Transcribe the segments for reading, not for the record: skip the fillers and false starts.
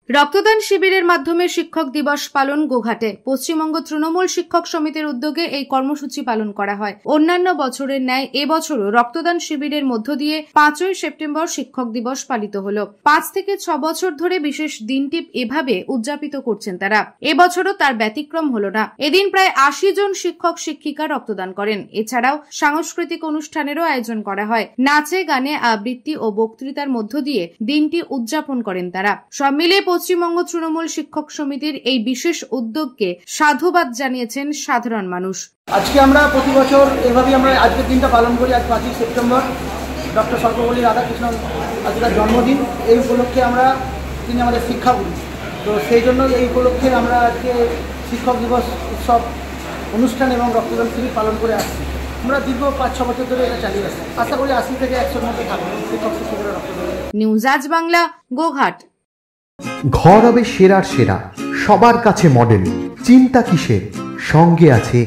রক্তদান শিবিরের মাধ্যমে শিক্ষক দিবস পালন গোঘাটে। পশ্চিমবঙ্গ তৃণমূল শিক্ষক সমিতির উদ্যোগে এই কর্মসূচি পালন করা হয়। অন্যান্য বছরের ন্যায় এবছরও রক্তদান শিবিরের মধ্য দিয়ে 5ই সেপ্টেম্বর শিক্ষক দিবস পালিত হলো। 5 থেকে 6 বছর ধরে বিশেষ দিনটি এভাবে উদযাপিত করছেন তারা। এবছরও তার ব্যতিক্রম হলো না। এদিন প্রায় 80 জন শিক্ষক শিক্ষিকা রক্তদান করেন। এছাড়াও সাংস্কৃতিক অনুষ্ঠানেরও আয়োজন করা হয়। নাচে গানে আবৃত্তি ও বক্তৃতার মধ্য দিয়ে দিনটি উদযাপন করেন তারা। সব মিলিয়ে পশ্চিমবঙ্গ তৃণমূল শিক্ষক সমিতির এই বিশেষ উদ্যোগকে সাধুবাদ জানিয়েছেন সাধারণ মানুষ। আজকে আমরা প্রতি বছর এভাবেই আমরা আজকের দিনটা পালন করি। আজ 5ই সেপ্টেম্বর ডক্টর সর্বপল্লী রাধাকৃষ্ণন আজকের জন্মদিন। এই উপলক্ষে তিনি আমাদের শিক্ষাগুরু, তো সেই জন্য এই উপলক্ষে আমরা আজকে শিক্ষক দিবস উৎসব অনুষ্ঠান এবং রক্তদান শিবির পালন করে আসছি। আমরা দীর্ঘ 5-6 বছর ধরে এটা চালিয়ে আসছি। আশা করি 80 থেকে 100-র মধ্যে থাকবে শিক্ষক শিক্ষকেরা রক্তদান। নিউজ আজ বাংলা, গোঘাট। ঘর হবে সেরার সেরা, সবার কাছে মডেল। চিন্তা কিসের? সঙ্গে আছে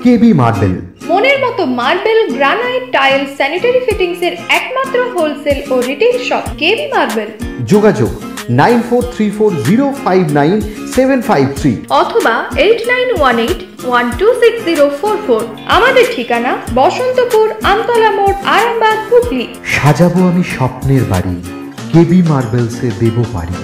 কেবি মার্বেল। মনের মতো marble, granite, tile, sanitary fittings এর একমাত্র হোলসেল ও রিটেইল শপ কেবি মার্বেল। যোগাযোগ 9434059753 অথবা 8918126044। আমাদের ঠিকানা বসন্তপুর, আমতলা মোড়, আরামবাগ, হুগলি। সাজাবো আমি স্বপ্নের বাড়ি, কেবি মার্বেলসে দেবো পারি।